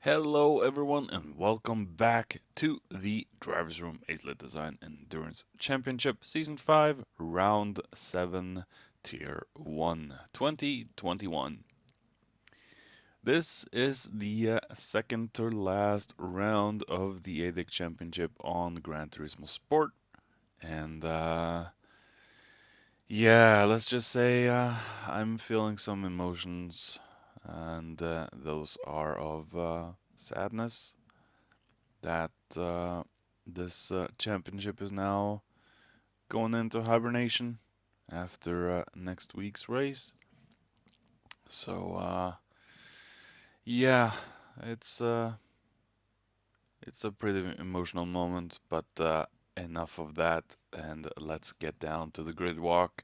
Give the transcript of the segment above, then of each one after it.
Hello, everyone, and welcome back to the Drivers Room Acelith Design Endurance Championship Season 5, Round 7, Tier 1, 2021. This is the second to last round of the ADIC Championship on Gran Turismo Sport. And yeah, let's just say I'm feeling some emotions, and those are of sadness that this championship is now going into hibernation after next week's race. So yeah, it's uh, it's a pretty emotional moment, but enough of that, and let's get down to the grid walk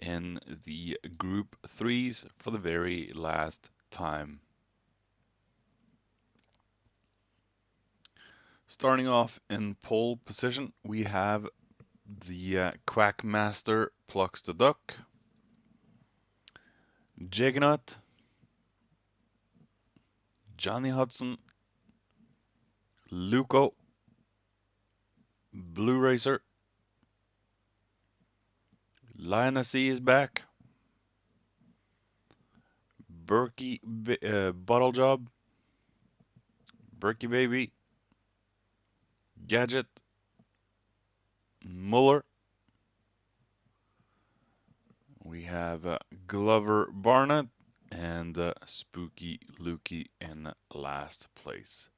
in the Group Threes for the very last time. Starting off in pole position, we have the Quackmaster Plucks the Duck, Juggernaut, Johnny Hudson, Luco, Blue Racer, Lioness C is back, Bottle Job, Berkey Baby, Gadget, Muller. We have Glover Barnett and Spooky Lukey in last place.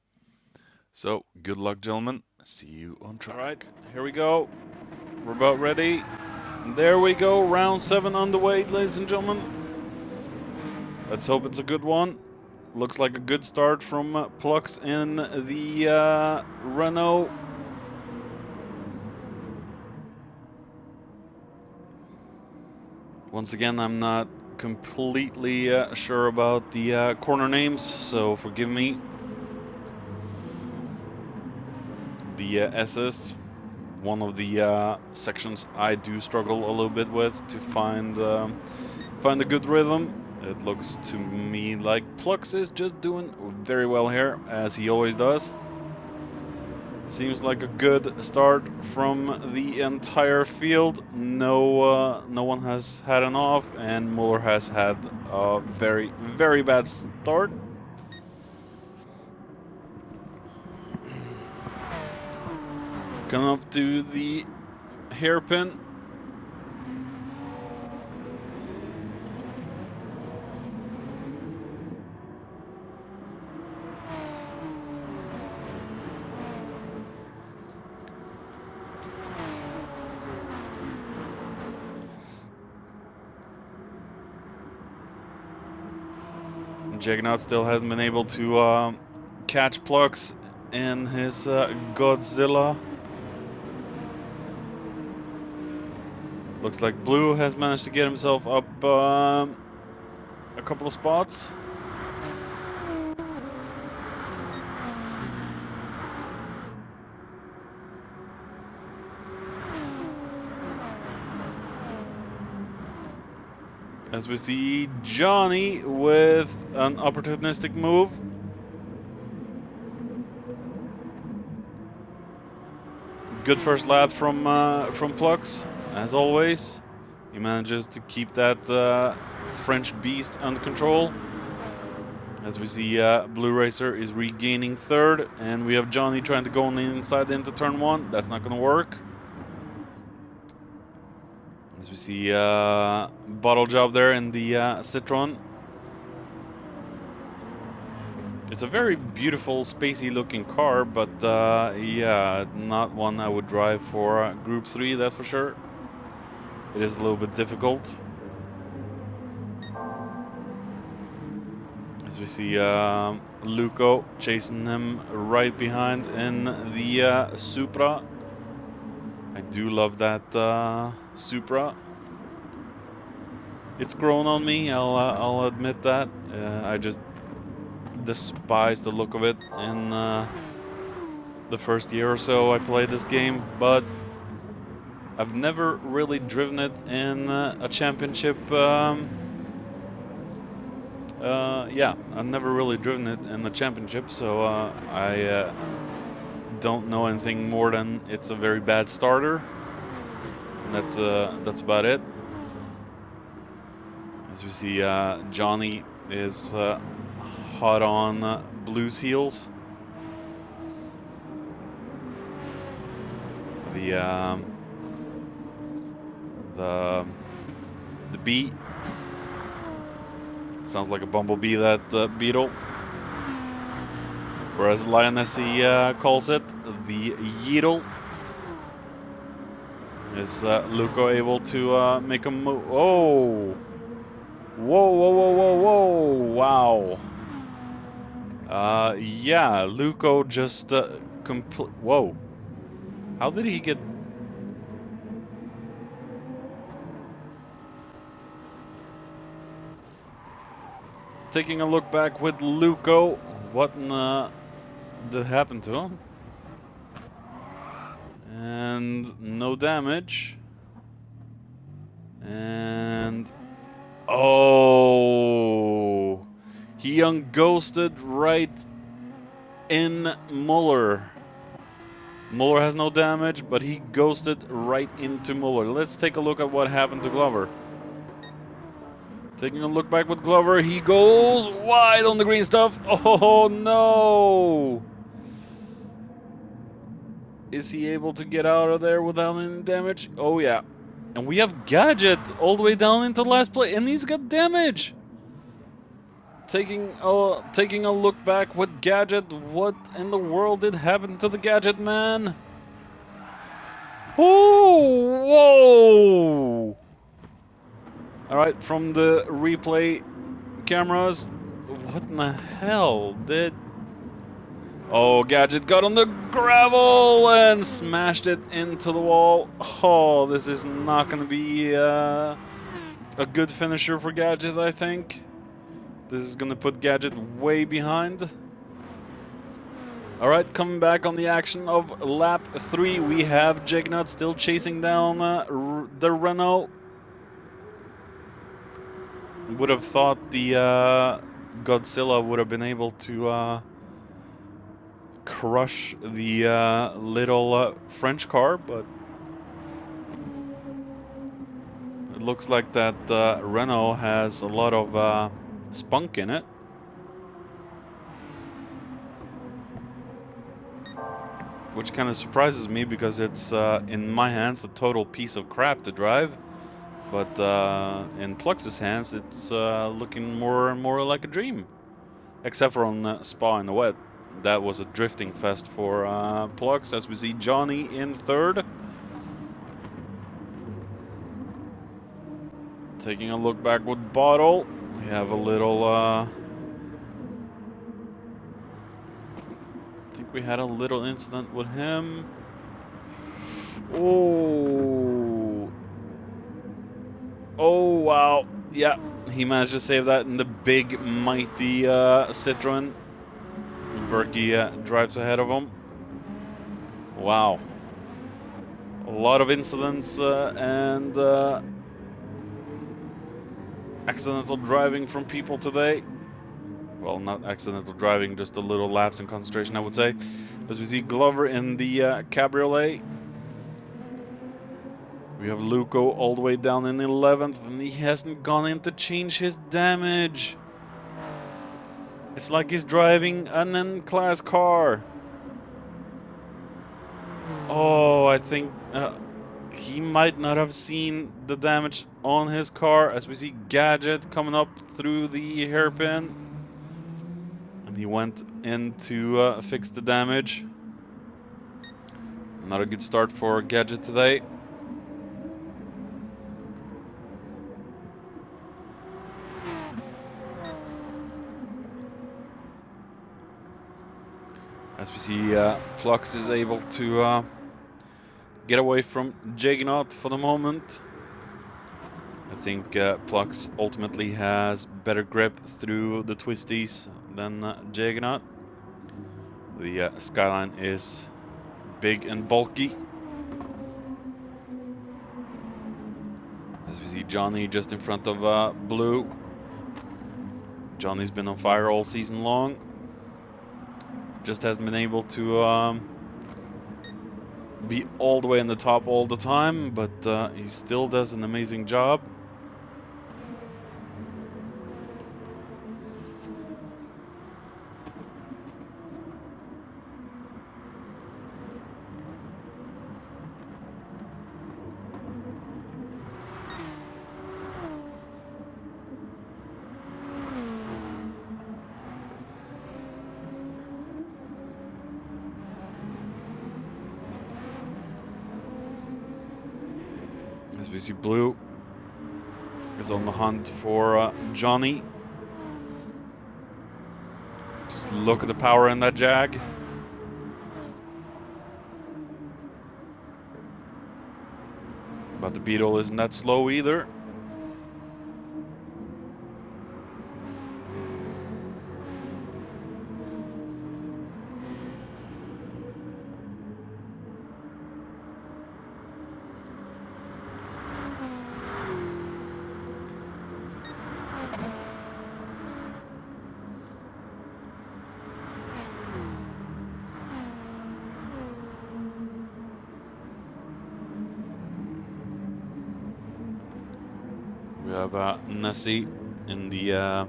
So, good luck, gentlemen. See you on track. All right, here we go. We're about ready. There we go. Round 7 underway, ladies and gentlemen. Let's hope it's a good one. Looks like a good start from Plux in the Renault. Once again, I'm not completely sure about the corner names, so forgive me. The SS, one of the sections I do struggle a little bit with to find a good rhythm. It looks to me like Plux is just doing very well here, as he always does. Seems like a good start from the entire field. No one has had an off, and Muller has had a very bad start. Coming up to the hairpin. Juggernaut still hasn't been able to catch Plux in his Godzilla. Looks like Blue has managed to get himself up a couple of spots. As we see Johnny with an opportunistic move. Good first lap from Plux, as always. He manages to keep that French beast under control. As we see, Blue Racer is regaining third, and we have Johnny trying to go on the inside into turn one. That's not going to work. As we see, Bottle Job there in the Citroen. It's a very beautiful, spacey looking car, but yeah, not one I would drive for Group 3, that's for sure. It is a little bit difficult. As we see Luco chasing him right behind in the Supra. I do love that Supra. It's grown on me, I'll admit that. I just despise the look of it in the first year or so I played this game, but I've never really driven it in a championship Yeah, I've never really driven it in the championship, so I don't know anything more than it's a very bad starter. And that's about it. As we see, Johnny is hot on Blue's heels. The the the bee sounds like a bumblebee, that beetle. Whereas Lionessy calls it the Yeetle. Is Luco able to make a move? Oh! Whoa, whoa, whoa, whoa, whoa! Wow. Yeah, Luco just Whoa. How did he get... Taking a look back with Luco, what did happen to him? And no damage. And... Oh! He unghosted right in Muller. Muller has no damage, but he ghosted right into Muller. Let's take a look at what happened to Glover. Taking a look back with Glover, he goes wide on the green stuff. Oh no! Is he able to get out of there without any damage? Oh yeah. And we have Gadget all the way down into last place, and he's got damage. Taking a look back with Gadget, what in the world did happen to the Gadget man? Oh, whoa! Alright, from the replay cameras, what in the hell did... Oh, Gadget got on the gravel and smashed it into the wall. Oh, this is not going to be a good finisher for Gadget, I think. This is going to put Gadget way behind. Alright, coming back on the action of lap 3, we have Jagnut still chasing down the Renault. Would have thought the Godzilla would have been able to crush the little French car, but it looks like that Renault has a lot of spunk in it. Which kind of surprises me because it's, in my hands, a total piece of crap to drive. But in Plux's hands, it's looking more and more like a dream. Except for on Spa in the wet. That was a drifting fest for Plux, as we see Johnny in third. Taking a look back with Bottle. We have a little... I think we had a little incident with him. Oh... Oh, wow. Yeah, he managed to save that in the big, mighty Citroen. Berkey drives ahead of him. Wow. A lot of incidents and accidental driving from people today. Well, not accidental driving, just a little lapse in concentration, I would say. As we see Glover in the cabriolet. We have Luco all the way down in 11th, and he hasn't gone in to change his damage. It's like he's driving an N-class car. Oh, I think he might not have seen the damage on his car, as we see Gadget coming up through the hairpin. And he went in to fix the damage. Not a good start for Gadget today. As we see, Plux is able to get away from Juggernaut for the moment. I think Plux ultimately has better grip through the twisties than Juggernaut. The Skyline is big and bulky. As we see Johnny just in front of Blue. Johnny's been on fire all season long. Just hasn't been able to be all the way in the top all the time, but he still does an amazing job. As we see, Blue is on the hunt for Johnny. Just look at the power in that Jag. But the Beetle isn't that slow either. We have Nessie in the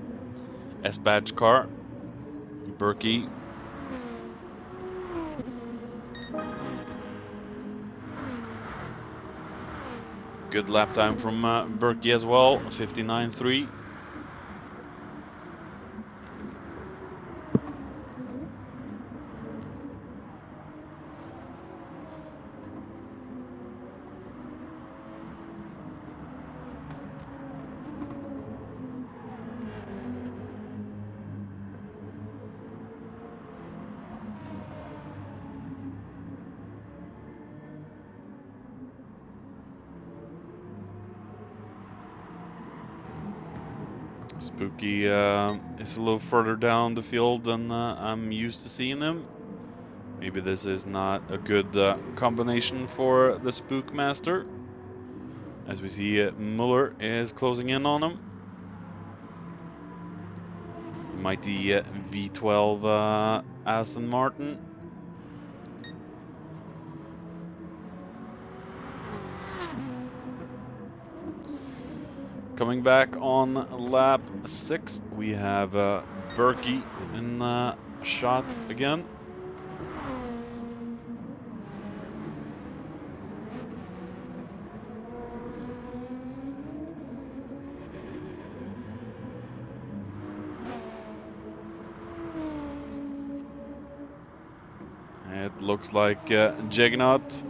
S-Badge car. Berkey. Good lap time from Berkey as well, 59.3. Spooky is a little further down the field than I'm used to seeing him. Maybe this is not a good combination for the Spook Master. As we see, Muller is closing in on him. Mighty V12 Aston Martin. Coming back on lap 6, we have Berkey in shot again. It looks like Juggernaut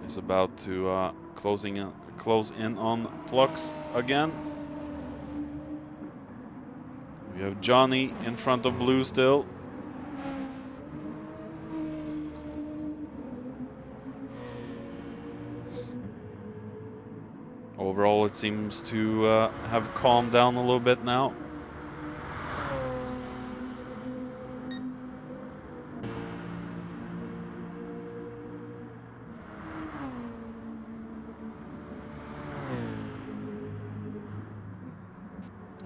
is about to close in on Plux again. We have Johnny in front of Blue still. Overall, it seems to have calmed down a little bit now.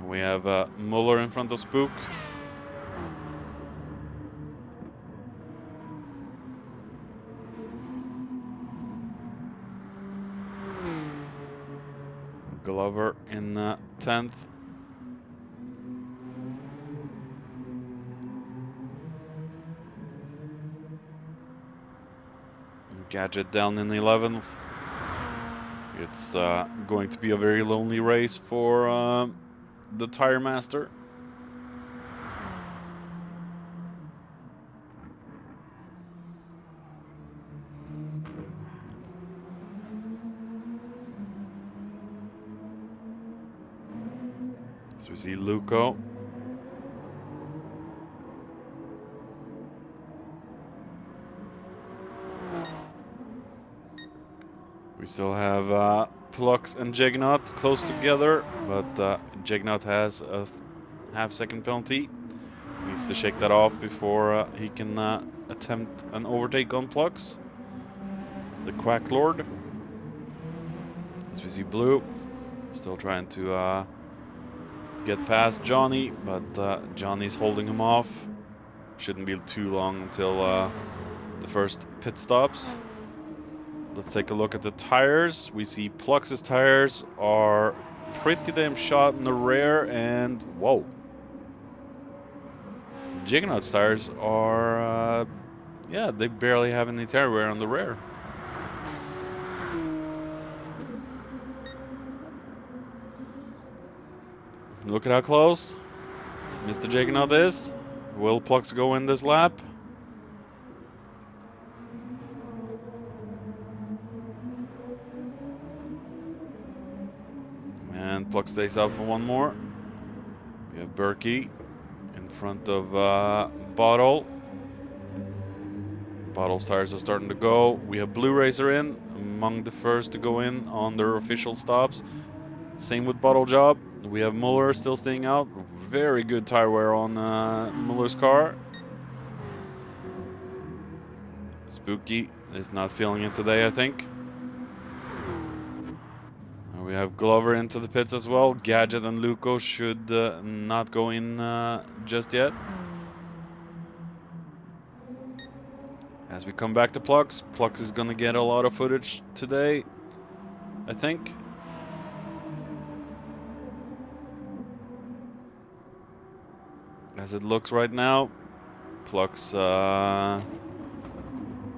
We have Muller in front of Spook. Glover in 10th. Gadget down in 11th. It's going to be a very lonely race for the Tire Master. So we see Luco. We still have Plux and Juggernaut close together, but Juggernaut has a half-second penalty. Needs to shake that off before he can attempt an overtake on Plux. The Quack Lord. As we see Blue, still trying to get past Johnny, but Johnny's holding him off. Shouldn't be too long until the first pit stops. Let's take a look at the tires. We see Plux's tires are pretty damn shot in the rear, and whoa. Juggernaut's tires are, yeah, they barely have any tire wear on the rear. Look at how close Mr. Juggernaut is. Will Plux go in this lap? And Plux stays out for one more. We have Berkey in front of Bottle. Bottle's tires are starting to go. We have Blue Racer in, among the first to go in on their official stops. Same with Bottle Job. We have Muller still staying out. Very good tire wear on Muller's car. Spooky is not feeling it today, I think. We have Glover into the pits as well. Gadget and Luco should not go in just yet. As we come back to Plux, Plux is going to get a lot of footage today, I think. As it looks right now, Plux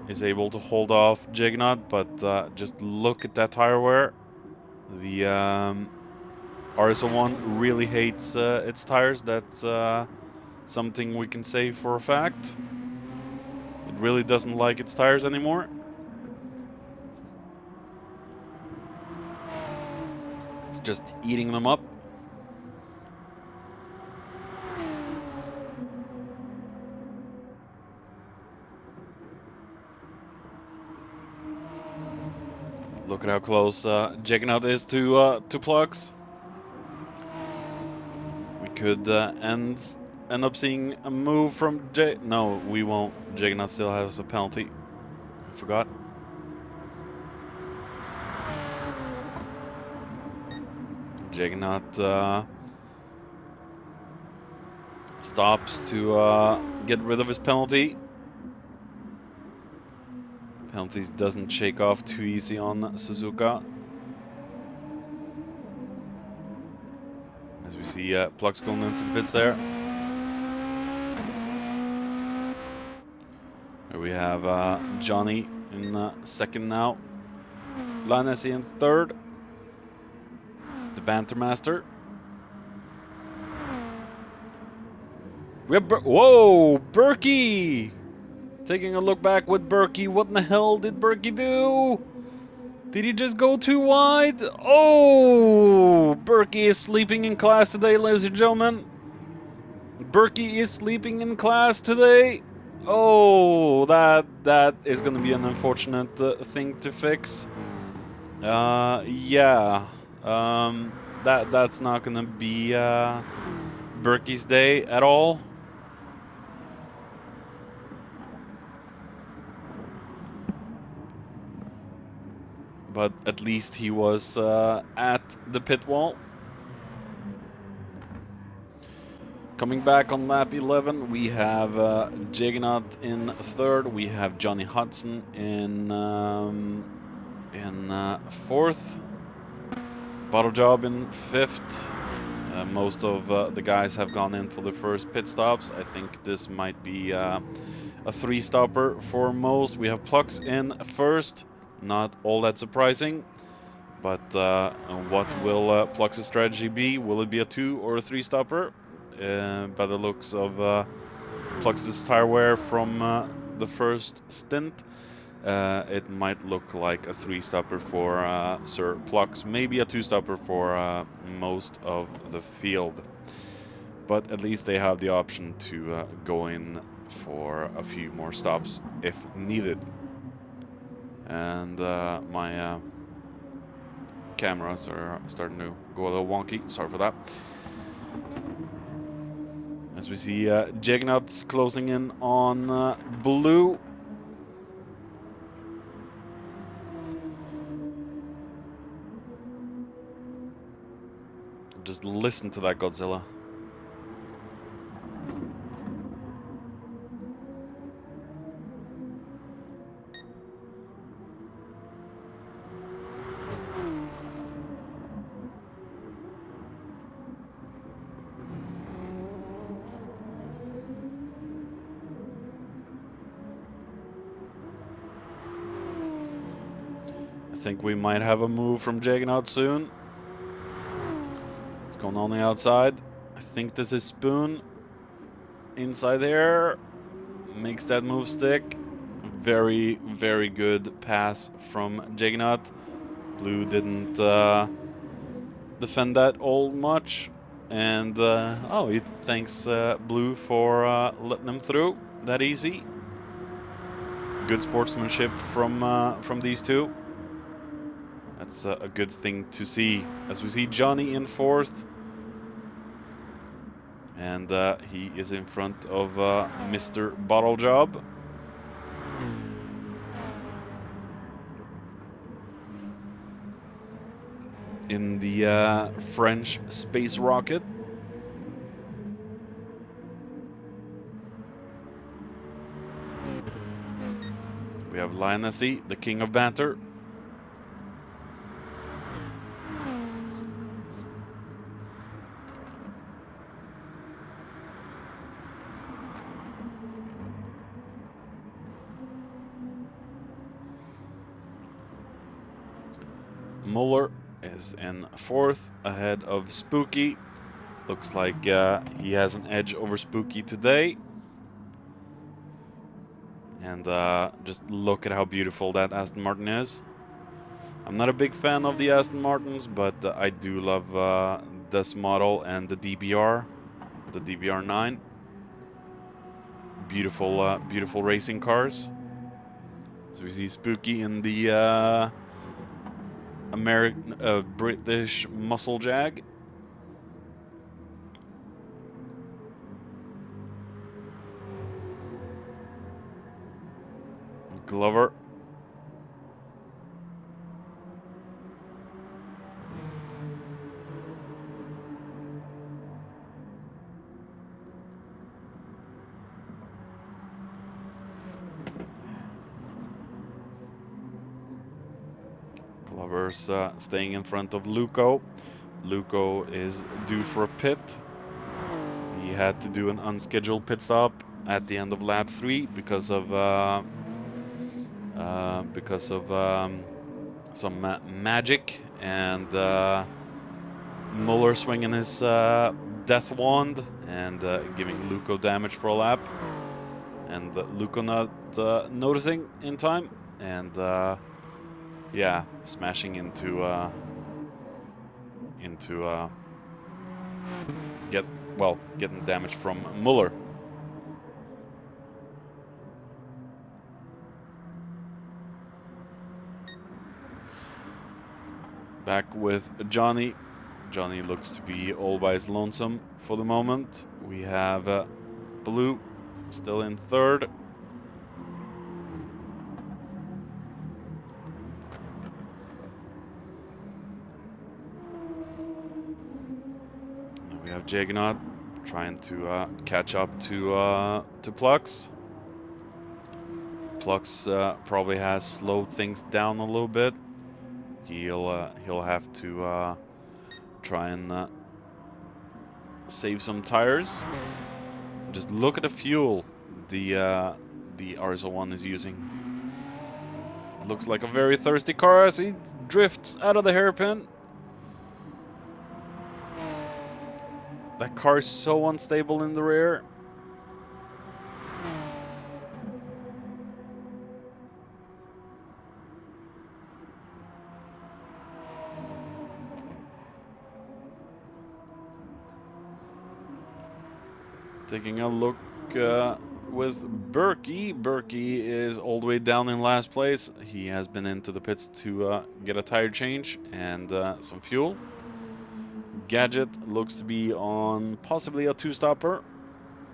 is able to hold off Juggernaut, but just look at that tire wear. The RS01 really hates its tires. That's something we can say for a fact. It really doesn't like its tires anymore. It's just eating them up. Look at how close Juggernaut is to Plux. We could end up seeing a move from No, we won't. Juggernaut still has a penalty. I forgot. Juggernaut stops to get rid of his penalty. Penalties doesn't shake off too easy on Suzuka. As we see Plux going into the pits there. Here we have Johnny in second now. Lanesi in third. The Banter Master. We have whoa, Berkey! Taking a look back with Berkey. What in the hell did Berkey do? Did he just go too wide? Oh! Berkey is sleeping in class today, ladies and gentlemen. Berkey is sleeping in class today. Oh, that is going to be an unfortunate thing to fix. Yeah. That's not going to be Berkey's day at all. But at least he was at the pit wall. Coming back on lap 11, we have Juggernaut in third. We have Johnny Hudson in fourth. Bottle Job in fifth. Most of the guys have gone in for the first pit stops. I think this might be a three-stopper for most. We have Plux in first. Not all that surprising. But what will Plux's strategy be? Will it be a two or a three-stopper? By the looks of Plux's tire wear from the first stint, it might look like a three-stopper for Sir Plux, maybe a two-stopper for most of the field. But at least they have the option to go in for a few more stops if needed. And my cameras are starting to go a little wonky. Sorry for that. As we see Juggernaut's closing in on Blue. Just listen to that Godzilla. I think we might have a move from Juggernaut soon. What's going on the outside? I think this is Spoon. Inside there. Makes that move stick. Very, very good pass from Juggernaut. Blue didn't defend that all much. And, oh, he thanks Blue for letting him through that easy. Good sportsmanship from these two. That's a good thing to see. As we see Johnny in fourth. And he is in front of Mr. Bottle Job. In the French space rocket. We have Lionessy, the king of banter. Muller is in fourth, ahead of Spooky. Looks like he has an edge over Spooky today. And just look at how beautiful that Aston Martin is. I'm not a big fan of the Aston Martins, but I do love this model and the DBR 9. Beautiful, beautiful racing cars. So we see Spooky in the British Muscle Jag. Glover. Glover's staying in front of Luco. Luco is due for a pit. He had to do an unscheduled pit stop at the end of lap 3 because of some magic and Muller swinging his death wand and giving Luco damage for a lap, and Luco not noticing in time, and yeah, smashing into getting damage from Muller. Back with Johnny. Johnny looks to be always lonesome for the moment. We have Blue still in third. We have Juggernaut trying to catch up to Plux. Plux probably has slowed things down a little bit. He'll have to try and save some tires. Just look at the fuel the RS01 is using. Looks like a very thirsty car as he drifts out of the hairpin. That car is so unstable in the rear. Taking a look with Berkey. Berkey is all the way down in last place. He has been into the pits to get a tire change and some fuel. Gadget looks to be on possibly a 2-stopper.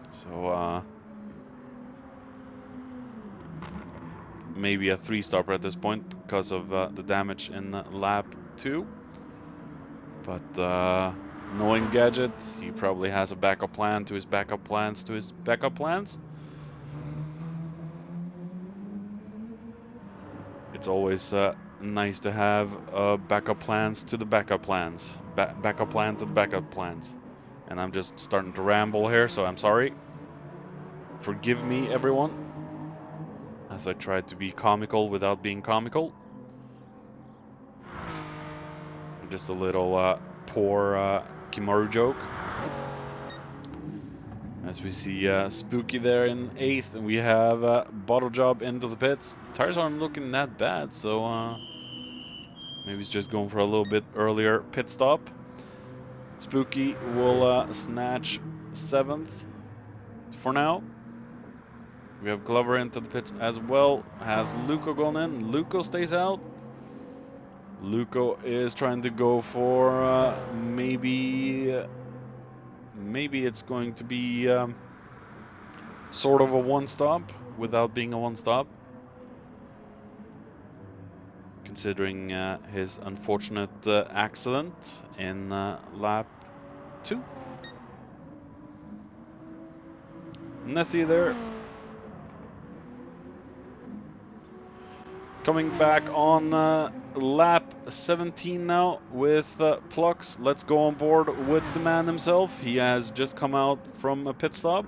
So maybe a 3-stopper at this point because of the damage in lap 2. But Knowing Gadget, he probably has a backup plan to his backup plans to his backup plans. It's always nice to have backup plans to the backup plans. Backup plan to the backup plans. And I'm just starting to ramble here, so I'm sorry. Forgive me, everyone, as I try to be comical without being comical. Just a little poor Kimaru joke. As we see Spooky there in 8th, and we have Bottle Job into the pits. Tires aren't looking that bad, so maybe he's just going for a little bit earlier pit stop. Spooky will snatch 7th for now. We have Glover into the pits as well. Has Luco gone in? Luco stays out. Luco is trying to go for maybe it's going to be sort of a one-stop without being a one-stop, considering his unfortunate accident in lap 2. Nessie there. Coming back on lap 17 now with Plux. Let's go on board with the man himself. He has just come out from a pit stop.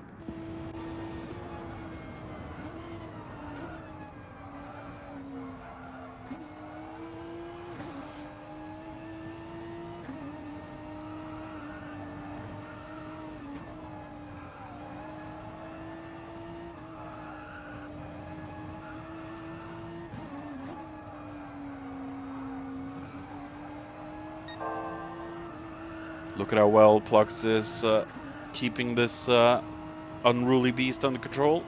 Look at how well Plux is keeping this unruly beast under control.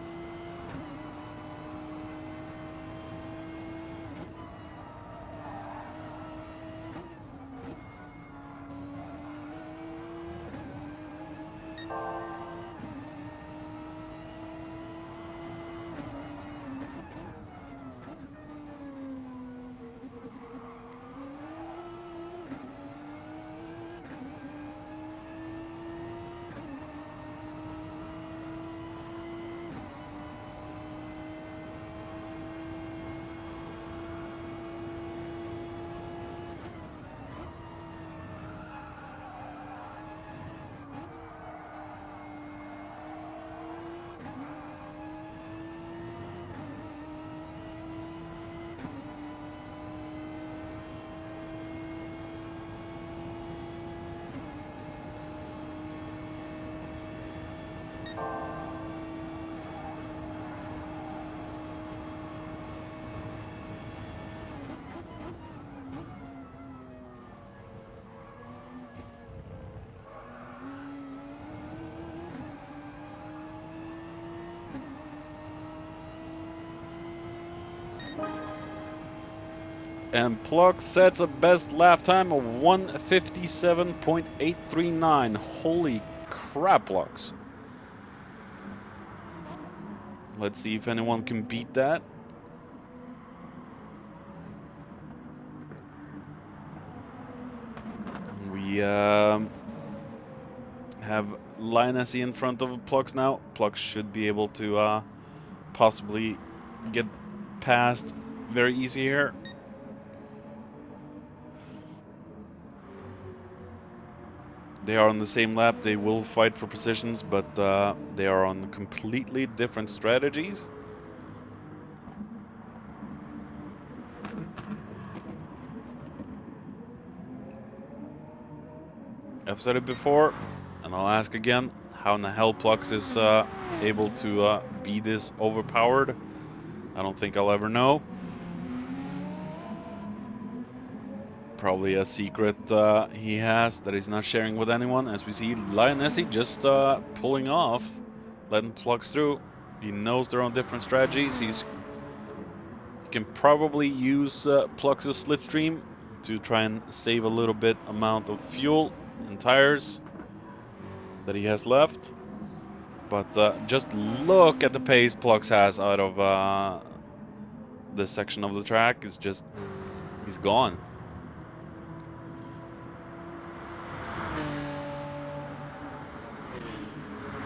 And Plux sets a best lap time of 1:57.839. Holy crap, Plux. Let's see if anyone can beat that. We have Linus in front of Plux now. Plux should be able to possibly get past very easy here. They are on the same lap. They will fight for positions, but they are on completely different strategies. I've said it before, and I'll ask again, how in the hell Plux is able to be this overpowered? I don't think I'll ever know. Probably a secret he has that he's not sharing with anyone. As we see Lionessi just pulling off, letting Plux through. He knows they're on different strategies. He can probably use Plux's slipstream to try and save a little bit amount of fuel and tires that he has left. But just look at the pace Plux has out of this section of the track. It's just, he's gone.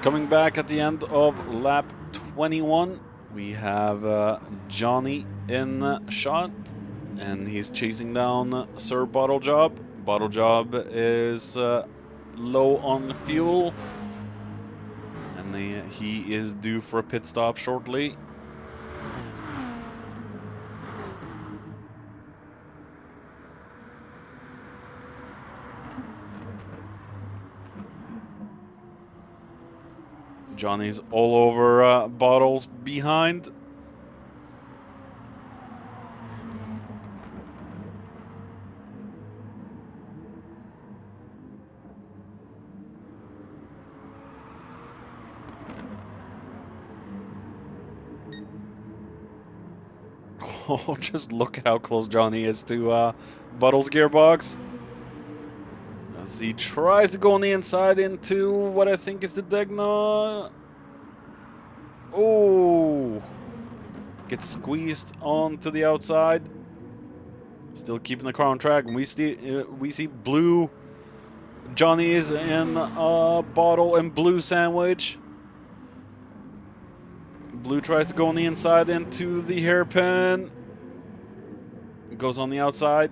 Coming back at the end of lap 21, we have Johnny in shot, and he's chasing down Sir Bottle Job. Bottle Job is low on fuel, and he is due for a pit stop shortly. Johnny's all over Bottles behind. Oh, just look at how close Johnny is to Bottles' gearbox. As he tries to go on the inside into what I think is the Degna. Oh! Gets squeezed onto the outside. Still keeping the car on track. We see Blue. Johnny is in a Bottle and Blue sandwich. Blue tries to go on the inside into the hairpin. Goes on the outside.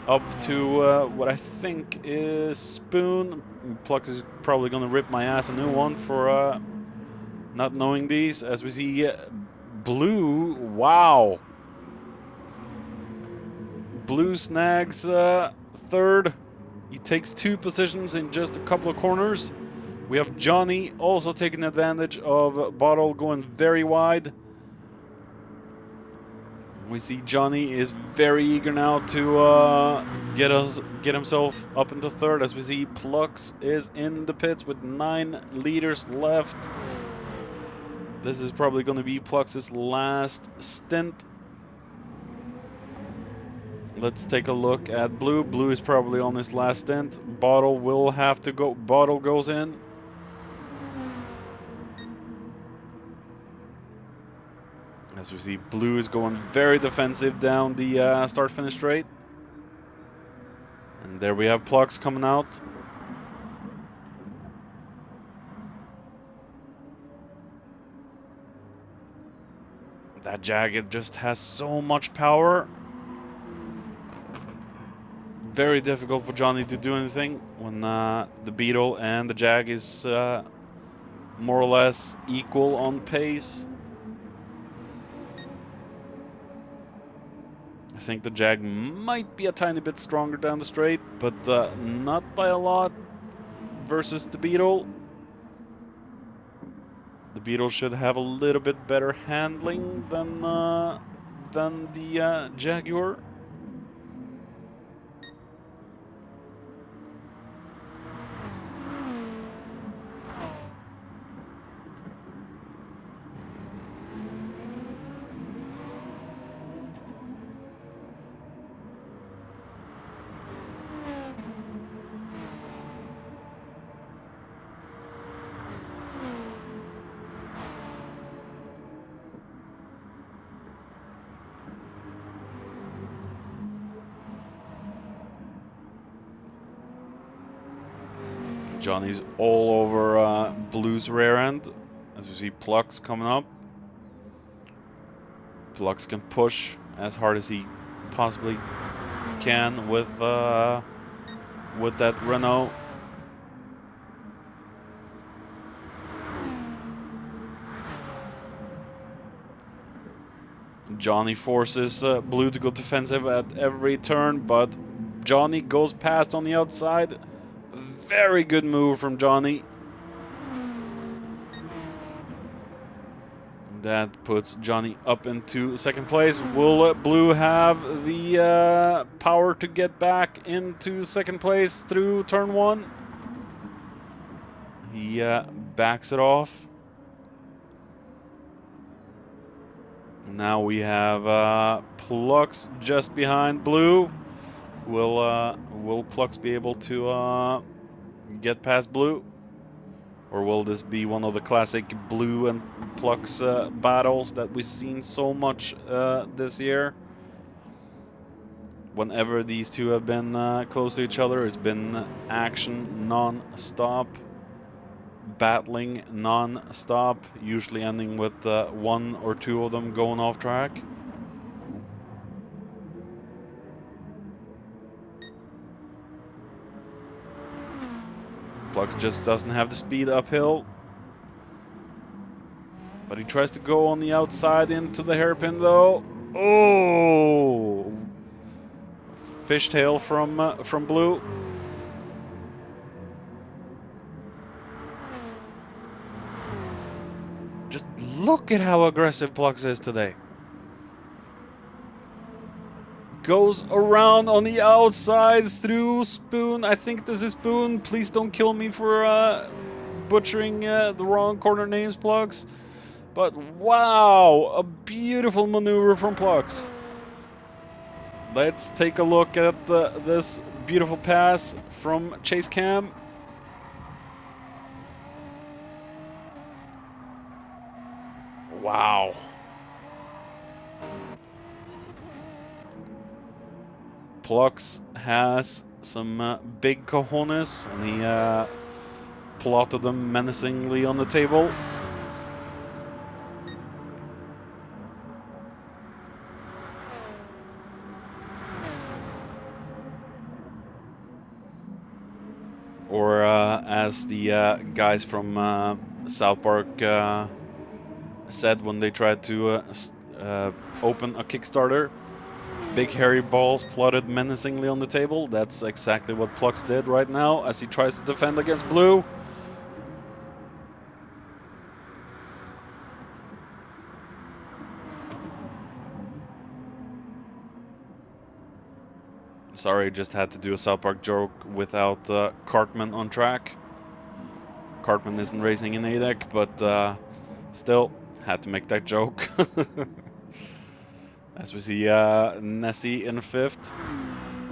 Up to what I think is Spoon. Plux is probably going to rip my ass a new one for not knowing these. As we see Blue, wow. Blue snags third. He takes 2 positions in just a couple of corners. We have Johnny also taking advantage of Bottle going very wide. We see Johnny is very eager now to get himself up into third, as we see Plux is in the pits with 9 liters left. This is probably going to be Plux's last stint. Let's take a look at Blue. Blue is probably on his last stint. Bottle will have to go. Bottle goes in. As we see, Blue is going very defensive down the start-finish straight. And there we have Plux coming out. That Jag just has so much power. Very difficult for Johnny to do anything when the Beetle and the Jag is more or less equal on pace. I think the Jag might be a tiny bit stronger down the straight, but not by a lot versus the Beetle. The Beetle should have a little bit better handling than the Jaguar. Johnny's all over Blue's rear end, as we see Plux coming up. Plux can push as hard as he possibly can with that Renault. Johnny forces Blue to go defensive at every turn, but Johnny goes past on the outside. Very good move from Johnny. That puts Johnny up into second place. Will Blue have the power to get back into second place through turn 1? He backs it off. Now we have Plux just behind Blue. Will Plux be able to get past Blue? Or will this be one of the classic Blue and Plux battles that we've seen so much this year? Whenever these two have been close to each other, it's been action non-stop. battling non-stop, usually ending with one or two of them going off track. Plux just doesn't have the speed uphill. But he tries to go on the outside into the hairpin though. Oh! Fishtail from Blue. Just look at how aggressive Plux is today. Goes around on the outside through Spoon. I think this is Spoon. Please don't kill me for butchering the wrong corner names, Plux. But wow, a beautiful maneuver from Plux. Let's take a look at this beautiful pass from Chase Cam. Wow. Plux has some big cojones, and he plotted them menacingly on the table. Or as the guys from South Park said when they tried to open a Kickstarter, big hairy balls plotted menacingly on the table. That's exactly what Plux did right now as he tries to defend against Blue. Sorry, just had to do a South Park joke without Cartman on track. Cartman isn't racing in ADEC, but still had to make that joke. As we see Nessie in fifth.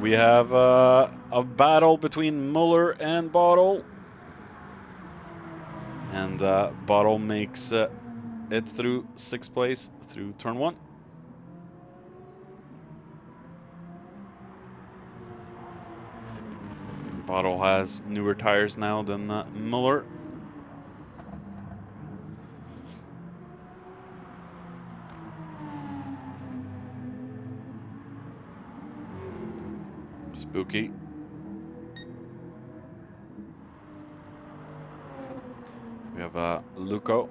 We have a battle between Muller and Bottle. And Bottle makes it through sixth place through turn one. Bottle has newer tires now than Muller. Spooky. We have Luco.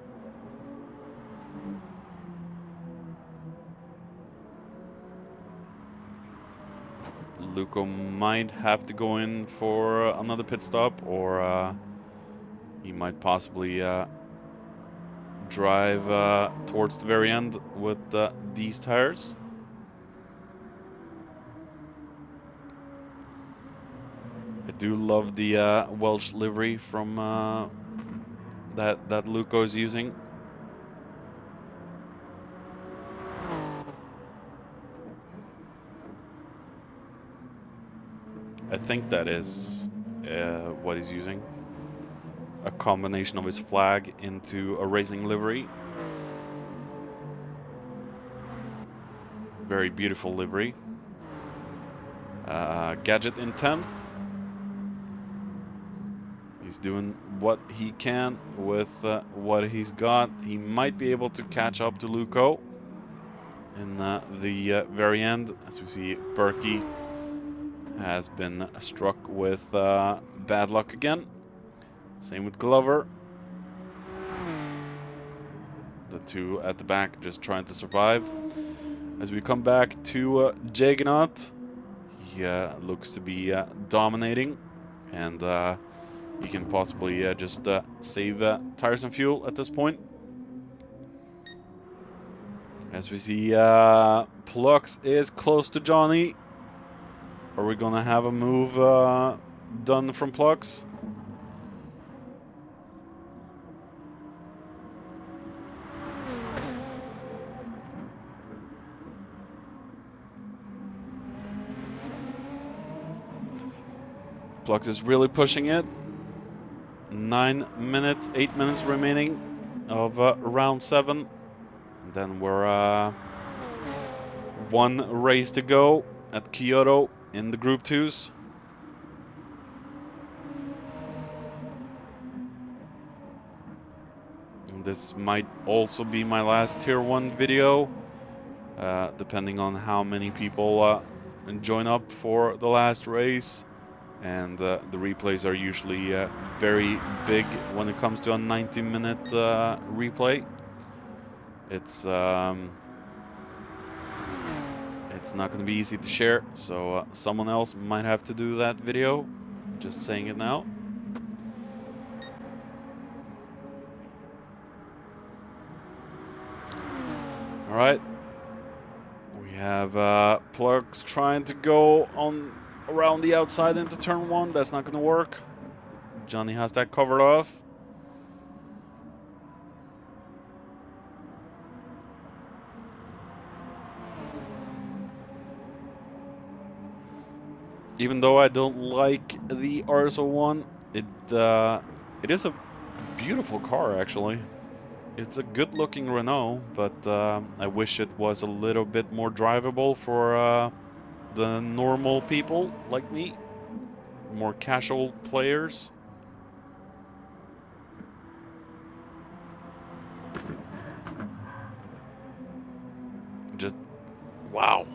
Luco might have to go in for another pit stop, or he might possibly drive towards the very end with these tires. I do love the Welsh livery from that Luco is using. I think that is what he's using. A combination of his flag into a racing livery. Very beautiful livery. Gadget in 10th. He's doing what he can with what he's got. He might be able to catch up to Luco in the very end. As we see, Berkey has been struck with bad luck again. Same with Glover. The two at the back just trying to survive. As we come back to Jaggernaut, he looks to be dominating, and he can possibly just save tires and fuel at this point. As we see, Plux is close to Johnny. Are we gonna have a move done from Plux? Plux is really pushing it. 8 minutes remaining of round 7. And then we're one race to go at Kyoto in the Group 2s. This might also be my last Tier 1 video, depending on how many people join up for the last race. And the replays are usually very big when it comes to a 90-minute replay. It's not going to be easy to share, so someone else might have to do that video. Just saying it now. All right. We have Plugs trying to go on around the outside into turn 1. That's not going to work. Johnny has that covered off. Even though I don't like the RSO1, it is a beautiful car actually. It's a good-looking Renault, but I wish it was a little bit more drivable for the normal people like me, more casual players. Just wow.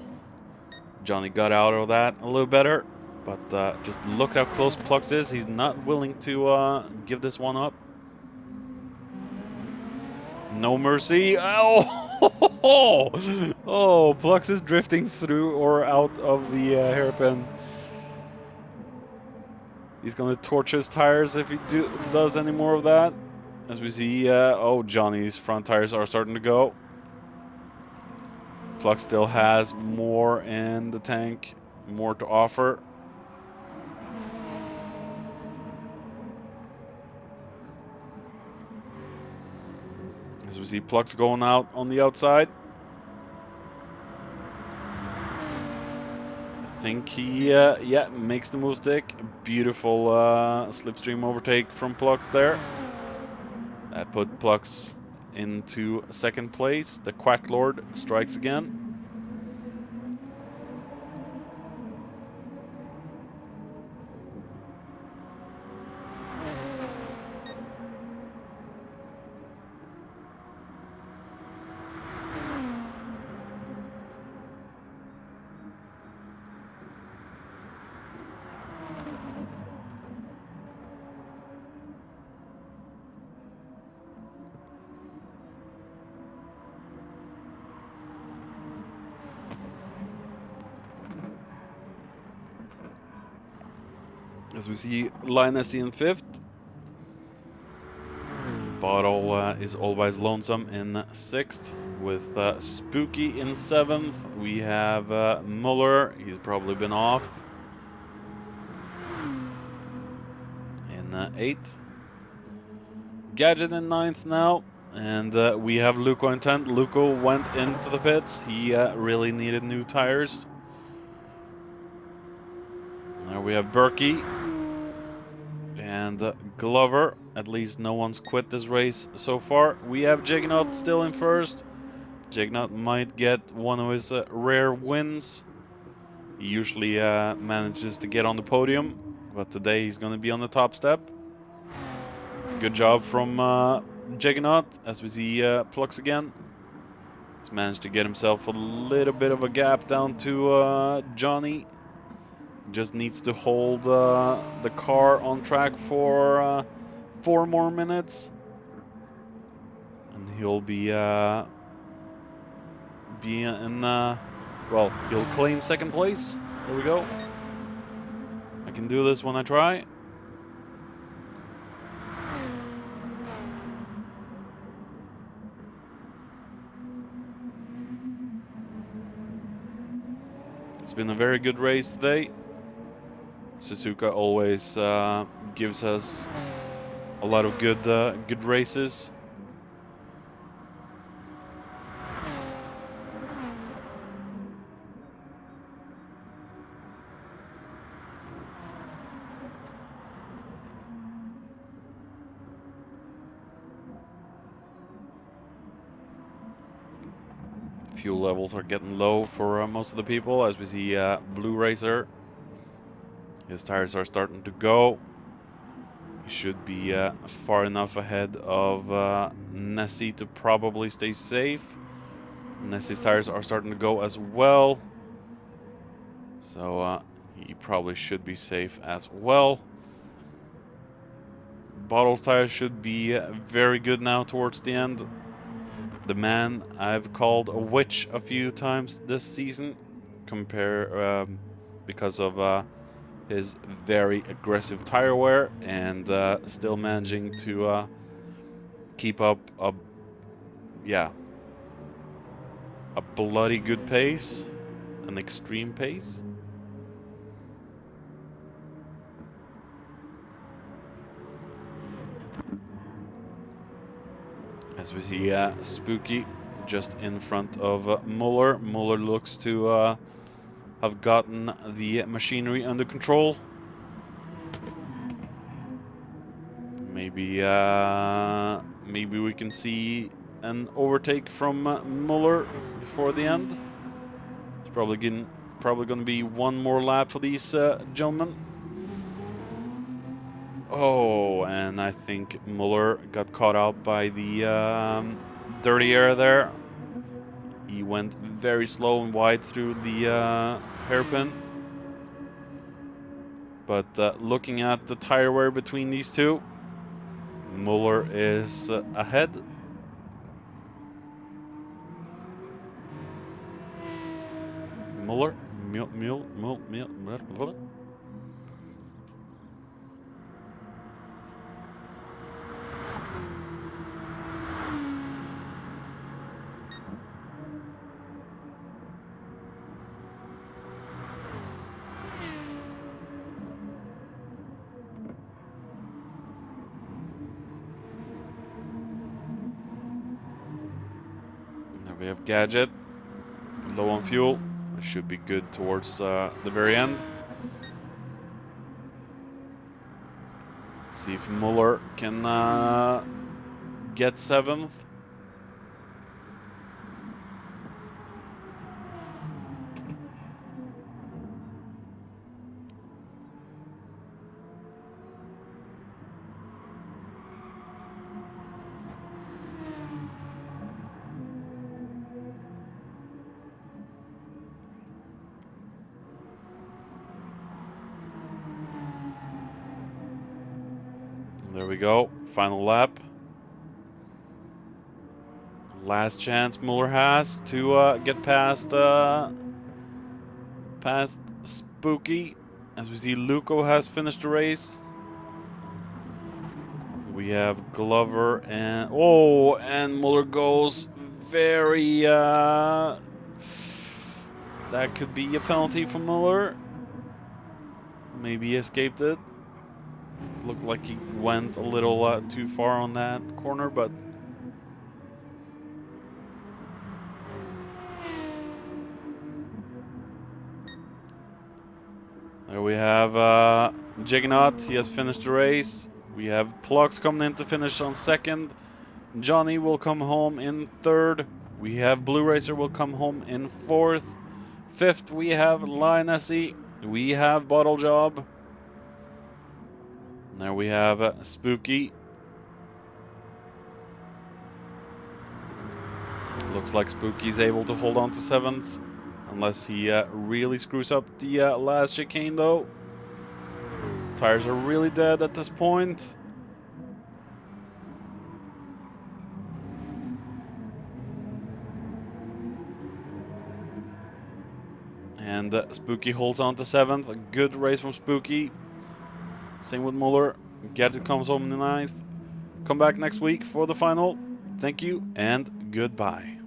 Johnny got out of that a little better, but just look how close Plux is. He's not willing to give this one up. No mercy. Oh, oh, Plux is drifting through or out of the hairpin. He's going to torch his tires if he does any more of that. As we see, oh, Johnny's front tires are starting to go. Plux still has more in the tank, more to offer. As we see Plux going out on the outside. I think he, yeah, makes the move stick. Beautiful slipstream overtake from Plux there. That put Plux into second place. The Quack Lord strikes again. As we see Linus in fifth. Bottle is always lonesome in sixth, with Spooky in seventh. We have Muller, he's probably been off, in eighth. Gadget in ninth now, and we have Luco in 10th. Luco went into the pits. He really needed new tires. Now we have Berkey and Glover. At least no one's quit this race so far. We have Jignaut still in first. Jignaut might get one of his rare wins. He usually manages to get on the podium, but today he's going to be on the top step. Good job from Juggernaut, as we see Plux again. He's managed to get himself a little bit of a gap down to Johnny. Just needs to hold the car on track for 4 more minutes, and he'll be in. Well, he'll claim second place. There we go. I can do this when I try. It's been a very good race today. Suzuka always gives us a lot of good races. Fuel levels are getting low for most of the people, as we see Blue Racer. His tires are starting to go. He should be far enough ahead of Nessie to probably stay safe. Nessie's tires are starting to go as well, so he probably should be safe as well. Bottle's tires should be very good now towards the end. The man I've called a witch a few times this season, because of his very aggressive tire wear and still managing to keep up a bloody good pace, an extreme pace. As we see Spooky just in front of Muller. Muller looks to have gotten the machinery under control. Maybe we can see an overtake from Muller before the end. It's probably going to be one more lap for these gentlemen. Oh, and I think Muller got caught out by the dirty air there. He went very slow and wide through the hairpin. But looking at the tire wear between these two, Muller is ahead. Muller. There we have Gadget. Low on fuel. Should be good towards the very end. See if Muller can get 7th. There we go. Final lap. Last chance Muller has to get past Spooky. As we see, Luco has finished the race. We have Glover and Muller goes very. That could be a penalty for Muller. Maybe he escaped it. Looked like he went a little too far on that corner, but there we have Jiggernaut. He has finished the race. We have Plux coming in to finish on 2nd. Johnny will come home in 3rd. We have Blue Racer will come home in 4th. 5th we have Lionessi. We have Bottle Job. There we have Spooky. Looks like Spooky's able to hold on to 7th. Unless he really screws up the last chicane though. Tires are really dead at this point. And Spooky holds on to 7th. A good race from Spooky. Same with Muller. Gadget comes home in the 9th. Come back next week for the final. Thank you and goodbye.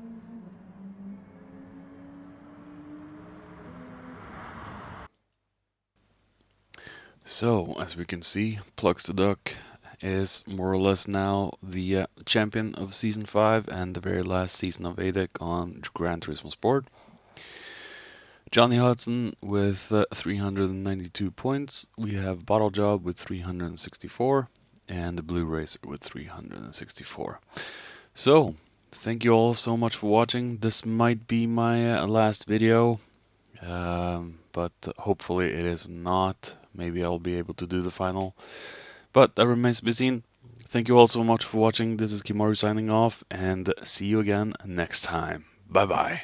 So, as we can see, Plugs the Duck is more or less now the champion of Season 5 and the very last season of ADEC on Gran Turismo Sport. Johnny Hudson with 392 points. We have Bottle Job with 364 and the Blue Racer with 364. So, thank you all so much for watching. This might be my last video, but hopefully it is not. Maybe I'll be able to do the final. But that remains to be seen. Thank you all so much for watching. This is Kimaru signing off, and see you again next time. Bye bye.